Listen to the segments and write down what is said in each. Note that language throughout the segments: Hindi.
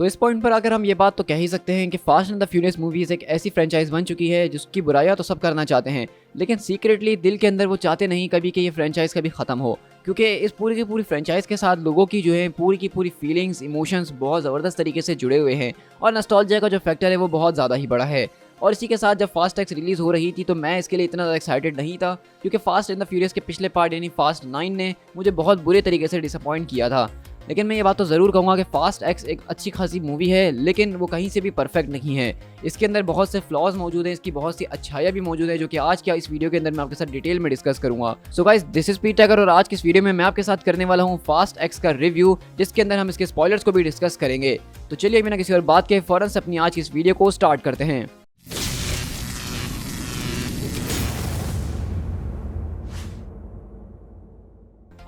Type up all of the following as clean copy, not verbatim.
तो इस पॉइंट पर अगर हम ये बात तो कह ही सकते हैं कि fast and the furious movies एक ऐसी फ्रेंचाइज बन चुकी है जिसकी बुराइयां तो सब करना चाहते हैं, लेकिन सीक्रेटली दिल के अंदर वो चाहते नहीं कभी कि ये फ्रेंचाइज कभी खत्म हो, क्योंकि इस पूरी की पूरी फ्रेंचाइज के साथ लोगों की जो है पूरी की पूरी फीलिंग्स इमोशंस बहुत ज़बरदस्त तरीके से जुड़े हुए हैं और नॉस्टैल्जिया का जो फैक्टर है वो बहुत ज़्यादा ही बड़ा है। और इसी के साथ जब फास्ट एक्स रिलीज़ हो रही थी तो मैं इसके लिए इतना ज़्यादा एक्साइटेड नहीं था, क्योंकि फास्ट एंड द फ्यूरियस के पिछले पार्ट यानी फास्ट 9 ने मुझे बहुत बुरे तरीके से डिसअपॉइंट किया था। लेकिन मैं ये बात तो ज़रूर कहूँगा कि फास्ट एक्स एक अच्छी खासी मूवी है, लेकिन वो कहीं से भी परफेक्ट नहीं है। इसके अंदर बहुत से फ्लॉज मौजूद हैं, इसकी बहुत सी अच्छाइयाँ भी मौजूद है, जो कि आज के इस वीडियो के अंदर मैं आपके साथ डिटेल में डिस्कस करूँगा। सो गाइस, दिस इज पीटर और आज की इस वीडियो में मैं आपके साथ करने वाला हूँ फास्ट एक्स का रिव्यू, जिसके अंदर हम इसके स्पॉयलर्स को भी डिस्कस करेंगे। तो चलिए बिना किसी और बात के फौरन से अपनी आज की इस वीडियो को स्टार्ट करते हैं।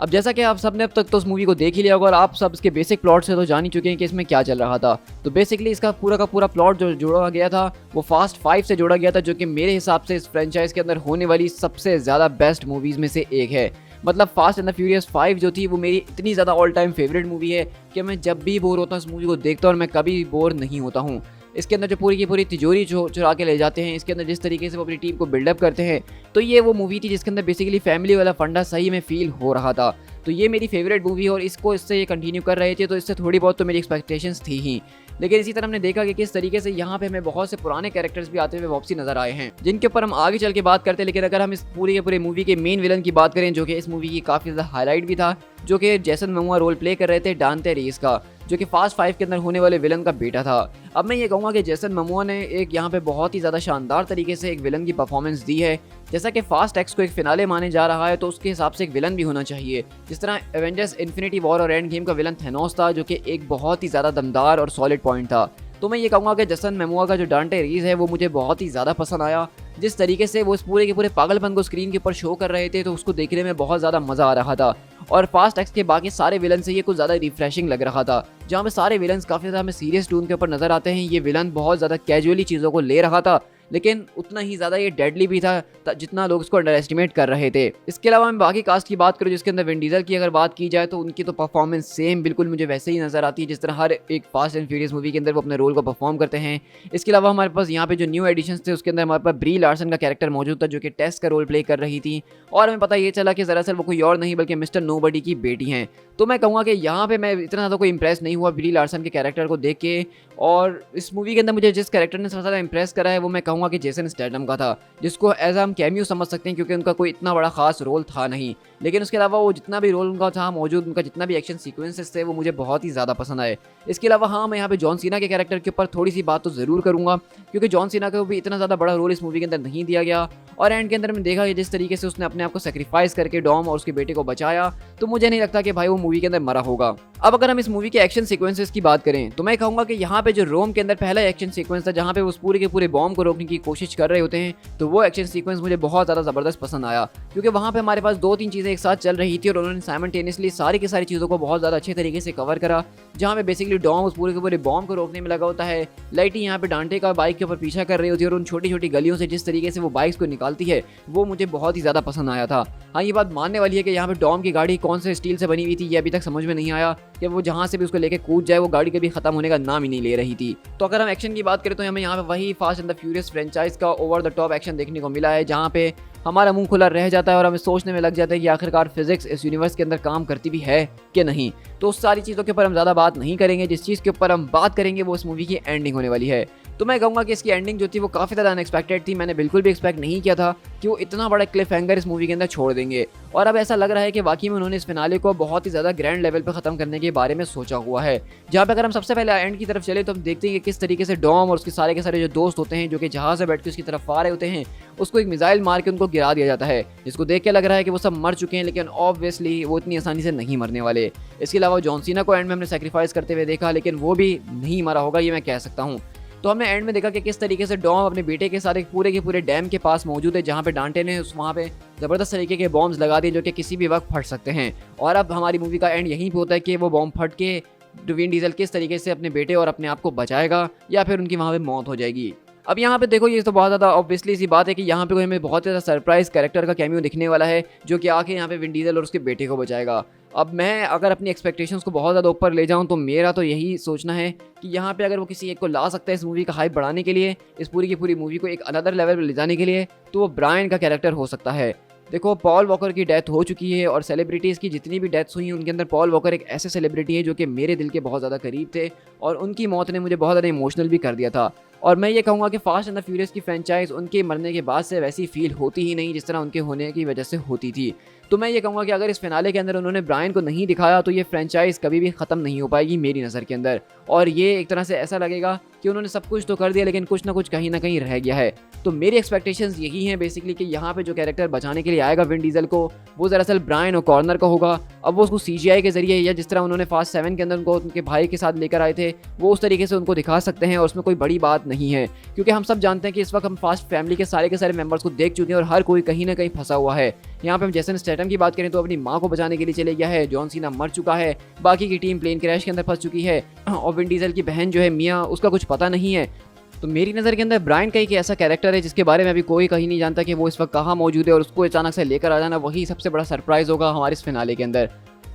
अब जैसा कि आप सबने अब तक तो उस मूवी को देख ही लिया होगा और आप सब इसके बेसिक प्लॉट से तो जान ही चुके हैं कि इसमें क्या चल रहा था। तो बेसिकली इसका पूरा का पूरा प्लॉट जो जोड़ा गया था वो फास्ट 5 से जोड़ा गया था, जो कि मेरे हिसाब से इस फ्रेंचाइज के अंदर होने वाली सबसे ज़्यादा बेस्ट मूवीज़ में से एक है। मतलब फास्ट एंड द फ्यूरियस 5 जो थी वो मेरी इतनी ज़्यादा ऑल टाइम फेवरेट मूवी है कि मैं जब भी बोर होता हूँ इस मूवी को देखता हूँ और मैं कभी बोर नहीं होता हूँ। इसके अंदर जो पूरी की पूरी तिजोरी चुरा के ले जाते हैं, इसके अंदर जिस तरीके से वो अपनी टीम को बिल्डअप करते हैं, तो ये वो मूवी थी जिसके अंदर बेसिकली फैमिली वाला फंडा सही में फील हो रहा था। तो ये मेरी फेवरेट मूवी है और इसको इससे ये कंटिन्यू कर रहे थे, तो इससे थोड़ी बहुत तो मेरी एक्सपेक्टेशंस थी ही। लेकिन इसी तरह हमने देखा कि किस तरीके से यहाँ पे हमें बहुत से पुराने कैरेक्टर्स भी आते हुए वापसी नजर आए हैं, जिनके ऊपर हम आगे चल के बात करते हैं। लेकिन अगर हम इस पूरी के पूरे मूवी के मेन विलन की बात करें, जो कि इस मूवी की काफ़ी ज़्यादा हाईलाइट भी था, जो कि जेसन मोमोआ रोल प्ले कर रहे थे डांटे रीस का, जो कि फास्ट 5 के अंदर होने वाले विलन का बेटा था। अब मैं ये कहूँगा कि जेसन मोमोआ ने एक यहाँ पे बहुत ही ज़्यादा शानदार तरीके से एक विलन की परफॉर्मेंस दी है। जैसा कि फास्ट एक्स को एक फिनाले माने जा रहा है, तो उसके हिसाब से एक विलन भी होना चाहिए। जिस तरह एवेंजर्स इन्फिनिटी वॉर और एंड गेम का विलन थेनोस था, जो कि एक बहुत ही ज़्यादा दमदार और सॉलिड पॉइंट था। तो मैं ये कहूँगा कि जेसन मोमोआ का जो डांटे रीस है वो मुझे बहुत ही ज़्यादा पसंद आया। जिस तरीके से वो इस पूरे के पूरे पागलपन को स्क्रीन के ऊपर शो कर रहे थे, तो उसको देखने में बहुत ज़्यादा मज़ा आ रहा था। और फास्ट एक्स के बाकी सारे विलन से ये कुछ ज़्यादा रिफ्रेशिंग लग रहा था, जहाँ पे सारे विलन्स काफ़ी ज़्यादा हमें सीरियस टून के ऊपर नजर आते हैं। ये विलन बहुत ज़्यादा कैजुअली चीज़ों को ले रहा था, लेकिन उतना ही ज़्यादा ये डेडली भी था जितना लोग इसको अंडर एस्टिमेट कर रहे थे। इसके अलावा मैं बाकी कास्ट की बात करूँ, जिसके अंदर विन डीजल की अगर बात की जाए, तो उनकी तो परफॉर्मेंस सेम बिल्कुल मुझे वैसे ही नज़र आती है जिस तरह हर एक फास्ट एंड फ्यूरियस मूवी के अंदर वो अपने रोल को परफॉर्म करते हैं। इसके अलावा हमारे पास यहाँ पे जो न्यू एडिशंस थे, उसके अंदर हमारे पास ब्री लार्सन का कैरेक्टर मौजूद था, जो कि टेस का रोल प्ले कर रही थी, और हमें पता ये चला कि दरअसल वो कोई और नहीं बल्कि मिस्टर नोबडी की बेटी हैं। तो मैं कहूँगा कि यहाँ पे मैं इतना ज़्यादा कोई इंप्रेस नहीं हुआ ब्री लार्सन के कैरेक्टर को देख के। और इस मूवी के अंदर मुझे जिस कैरेक्टर ने सबसे ज़्यादा इंप्रेस करा है वो मैं कहूँगा कि जेसन स्टैथम का था, जिसको एज हम कैमियो समझ सकते हैं, क्योंकि उनका कोई इतना बड़ा खास रोल था नहीं। लेकिन उसके अलावा वो जितना भी रोल उनका था मौजूद, उनका जितना भी एक्शन सीक्वेंसेस थे वो मुझे बहुत ही ज़्यादा पसंद आए। इसके अलावा हाँ, मैं यहाँ पे जॉन सीना के कैरेक्टर के ऊपर थोड़ी सी बात तो ज़रूर करूँगा, क्योंकि जॉन सीना को भी इतना ज़्यादा बड़ा रोल इस मूवी के अंदर नहीं दिया गया। और एंड के अंदर मैंने देखा कि जिस तरीके से उसने अपने आप को सेक्रीफाइस करके डॉम और उसके बेटे को बचाया, तो मुझे नहीं लगता कि भाई वो मूवी के अंदर मरा होगा। अब अगर हम इस मूवी के एक्शन सीक्वेंसेस की बात करें, तो मैं कहूँगा कि यहाँ पे जो रोम के अंदर पहला एक्शन सीक्वेंस था, जहाँ पे वो उस पूरे के पूरे बॉम्ब को रोकने की कोशिश कर रहे होते हैं, तो वो एक्शन सीक्वेंस मुझे बहुत ज़्यादा ज़बरदस्त पसंद आया, क्योंकि वहाँ पे हमारे पास 2-3 चीज़ें एक साथ चल रही थी और उन्होंने साइमल्टेनियसली सारी की सारी चीज़ों को बहुत ज़्यादा अच्छे तरीके से कवर करा। जहाँ पे बेसिकली डॉम उस पूरे के पूरे बॉम्ब को रोकने में लगा होता है, लाइटी यहाँ पे डांटे का बाइक के ऊपर पीछा कर रही होती है, और उन छोटी छोटी गलियों से जिस तरीके से वो बाइक्स को निकालती है वो मुझे बहुत ही ज़्यादा पसंद आया था। हाँ, ये बात मानने वाली है कि यहाँ पे डॉम की गाड़ी कौन से स्टील से बनी हुई थी ये अभी तक समझ में नहीं आया, कि वो जहाँ से भी उसको लेके कूद जाए वो गाड़ी कभी खत्म होने का नाम ही नहीं ले रही थी। तो अगर हम एक्शन की बात करें, तो हमें यहाँ पे वही fast and the furious franchise का ओवर द टॉप एक्शन देखने को मिला है, जहाँ पे हमारा मुंह खुला रह जाता है और हमें सोचने में लग जाता है कि आखिरकार फिजिक्स इस यूनिवर्स के अंदर काम करती भी है कि नहीं। तो उस सारी चीज़ों के ऊपर हम ज़्यादा बात नहीं करेंगे। जिस चीज़ के ऊपर हम बात करेंगे वो इस मूवी की एंडिंग होने वाली है। तो मैं कहूँगा कि इसकी एंडिंग जो थी वो काफ़ी ज़्यादा अनएक्सपेक्टेड थी। मैंने बिल्कुल भी एक्सपेक्ट नहीं किया था कि वो इतना बड़ा क्लिफ हैंगर इस मूवी के अंदर छोड़ देंगे, और अब ऐसा लग रहा है कि वाकई में उन्होंने इस फिनाले को बहुत ही ज़्यादा ग्रैंड लेवल पर ख़त्म करने के बारे में सोचा हुआ है। जहाँ पे अगर हम सबसे पहले एंड की तरफ चले, तो हम देखते हैं कि किस तरीके से डॉम और उसके सारे के सारे जो दोस्त होते हैं, जो कि जहाज़ से बैठ के उसकी तरफ आ रहे होते हैं, उसको एक मिसाइल मार के उनको गिरा दिया जाता है, जिसको देख के लग रहा है कि वो सब मर चुके हैं, लेकिन ऑब्वियसली वो इतनी आसानी से नहीं मरने वाले। इसके अलावा जॉन सीना को एंड में हमने सेक्रीफाइस करते हुए देखा, लेकिन वो भी नहीं मरा होगा, ये मैं कह सकता हूँ। तो हमने एंड में देखा कि किस तरीके से डॉम अपने बेटे के साथ एक पूरे के पूरे डैम के पास मौजूद है, जहाँ पे डांटे ने वहाँ पे ज़बरदस्त तरीके के बॉम्ब्स लगा दिए, जो कि किसी भी वक्त फट सकते हैं। और अब हमारी मूवी का एंड यहीं पे होता है कि वो बॉम्ब फट के विन डीजल किस तरीके से अपने बेटे और अपने आप को बचाएगा, या फिर उनकी वहाँ पे मौत हो जाएगी। अब यहाँ पे देखो, ये तो बहुत ज़्यादा ऑब्वियसली सी बात है कि यहाँ पे कोई हमें बहुत ज़्यादा सरप्राइज कैरेक्टर का कैमियो दिखने वाला है, जो कि आके यहाँ पे विन डीजल और उसके बेटे को बचाएगा। अब मैं अगर अपनी एक्सपेक्टेशंस को बहुत ज़्यादा ऊपर ले जाऊँ तो मेरा तो यही सोचना है कि यहाँ पे अगर वो किसी एक को ला सकता है इस मूवी का हाइप बढ़ाने के लिए, इस पूरी की पूरी मूवी को एक अनदर लेवल पर ले जाने के लिए, तो वो ब्रायन का कैरेक्टर हो सकता है। देखो, पॉल वॉकर की डेथ हो चुकी है और सेलिब्रिटीज़ की जितनी भी डेथ्स हुई हैं उनके अंदर पॉल वॉकर एक ऐसे सेलिब्रिटी है जो कि मेरे दिल के बहुत ज़्यादा करीब थे, और उनकी मौत ने मुझे बहुत ज़्यादा इमोशनल भी कर दिया था। और मैं ये कहूँगा कि फास्ट एंड द फ्यूरियस की फ्रेंचाइज उनके मरने के बाद से वैसी फील होती ही नहीं जिस तरह उनके होने की वजह से होती थी। तो मैं ये कहूँगा कि अगर इस फिनाले के अंदर उन्होंने ब्रायन को नहीं दिखाया तो ये फ्रेंचाइज कभी भी ख़त्म नहीं हो पाएगी मेरी नज़र के अंदर, और ये एक तरह से ऐसा लगेगा कि उन्होंने सब कुछ तो कर दिया लेकिन कुछ ना कुछ कहीं ना कहीं रह गया है। तो मेरी एक्सपेक्टेशंस यही हैं बेसिकली कि यहाँ पे जो कैरेक्टर बचाने के लिए आएगा विन डीजल को, वो दरअसल ब्रायन और कॉर्नर का होगा। अब वो उसको CGI के जरिए या जिस तरह उन्होंने फास्ट 7 के अंदर उनको उनके भाई के साथ लेकर आए थे वो उस तरीके से उनको दिखा सकते हैं, और उसमें कोई बड़ी बात नहीं है, क्योंकि हम सब जानते हैं कि इस वक्त हम फास्ट फैमिली के सारे मेंबर्स को देख चुके हैं और हर कोई कहीं ना कहीं फंसा हुआ है। यहाँ पे हम जेसन स्टेटम की बात करें तो अपनी माँ को बचाने के लिए चले गया है, जॉन सीना मर चुका है, बाकी की टीम प्लेन क्रैश के अंदर फंस चुकी है, और विन डीजल की बहन जो है मिया, उसका कुछ पता नहीं है। तो मेरी नज़र के अंदर ब्रायन का एक ऐसा कैरेक्टर है जिसके बारे में अभी कोई कहीं नहीं जानता कि वो इस वक्त कहाँ मौजूद है, और उसको अचानक से लेकर आ जाना वही सबसे बड़ा सरप्राइज़ होगा हमारे इस फिनाले के अंदर।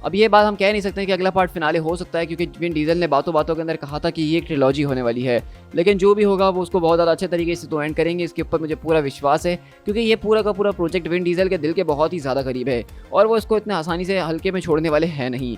अब ये बात हम कह नहीं सकते कि अगला पार्ट फिनाले हो सकता है, क्योंकि विन डीजल ने बातों बातों के अंदर कहा था कि ये एक ट्रिलॉजी होने वाली है, लेकिन जो भी होगा वो उसको बहुत ज़्यादा अच्छे तरीके से तो एंड करेंगे, इसके ऊपर मुझे पूरा विश्वास है, क्योंकि ये पूरा का पूरा प्रोजेक्ट विन डीजल के दिल के बहुत ही ज़्यादा करीब है और वो इसको इतने आसानी से हल्के में छोड़ने वाले हैं नहीं।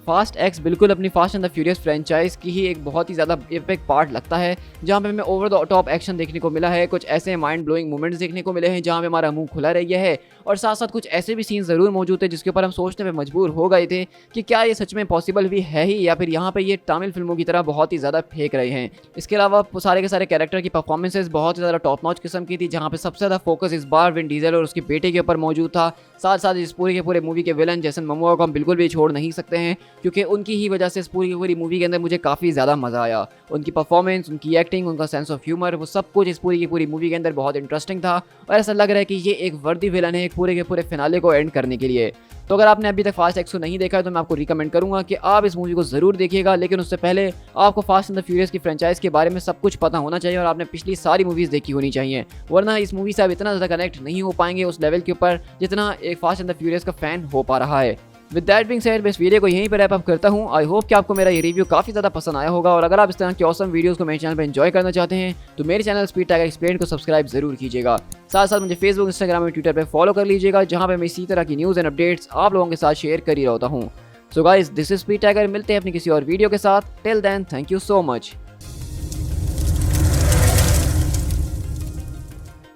फास्ट एक्स बिल्कुल अपनी fast and the furious franchise की ही एक बहुत ही ज़्यादा एपिक पार्ट लगता है, जहाँ पे हमें ओवर द टॉप एक्शन देखने को मिला है, कुछ ऐसे माइंड ब्लोइंग मोमेंट्स देखने को मिले हैं जहाँ पे हमारा मुंह खुला रह गया है, और साथ साथ कुछ ऐसे भी सीन ज़रूर मौजूद थे जिसके ऊपर हम सोचने पे मजबूर हो गए थे कि क्या ये सच में पॉसिबल भी है ही, या फिर यहाँ पे ये तमिल फिल्मों की तरह बहुत ही ज़्यादा फेंक रहे हैं। इसके अलावा सारे के सारे कैरेक्टर की परफॉर्मेंसेज बहुत ही ज़्यादा टॉप नॉच किस्म की थी, जहाँ पे सबसे ज़्यादा फोकस इस बार विन डीजल और उसके बेटे के ऊपर मौजूद था। साथ साथ इस पूरे के पूरे मूवी के विलन जेसन मोमोआ को हम बिल्कुल भी छोड़ नहीं सकते हैं, क्योंकि उनकी ही वजह से इस पूरी की पूरी मूवी के अंदर मुझे काफ़ी ज़्यादा मज़ा आया। उनकी परफॉर्मेंस, उनकी एक्टिंग, उनका सेंस ऑफ ह्यूमर, वो सब कुछ इस पूरी की पूरी मूवी के अंदर बहुत इंटरेस्टिंग था, और ऐसा लग रहा है कि ये एक वर्दी विलन है एक पूरे के पूरे फिनाले को एंड करने के लिए। तो अगर आपने अभी तक फास्ट एक्स को नहीं देखा है तो मैं आपको रिकमेंड करूंगा कि आप इस मूवी को ज़रूर देखिएगा, लेकिन उससे पहले आपको फास्ट एंड द फ्यूरियस की फ्रेंचाइज के बारे में सब कुछ पता होना चाहिए और आपने पिछली सारी मूवीज़ देखी होनी चाहिए, वरना इस मूवी से आप इतना ज़्यादा कनेक्ट नहीं हो पाएंगे उस लेवल के ऊपर जितना एक फास्ट एंड द फ्यूरियस का फैन हो पा रहा है। विद दैट बीइंग सेड, मैं इस वीडियो को यहीं पर रैप अप करता हूँ। आई होप कि आपको मेरा ये रिव्यू काफ़ी ज़्यादा पसंद आया होगा, और अगर आप इस तरह की ऑसम वीडियोस को मेरे चैनल पर एंजॉय करना चाहते हैं तो मेरे चैनल स्पीड टाइगर एक्सप्लेन को सब्सक्राइब जरूर कीजिएगा। साथ साथ मुझे फेसबुक, इंस्टाग्राम और ट्विटर पर फॉलो कर लीजिएगा, जहाँ पर मैं इसी तरह की न्यूज़ एंड अपडेट्स आप लोगों के साथ शेयर कर ही रहता हूँ। So guys, this is speed tiger, मिलते हैं अपनी किसी और वीडियो के साथ। Till then, thank you so much.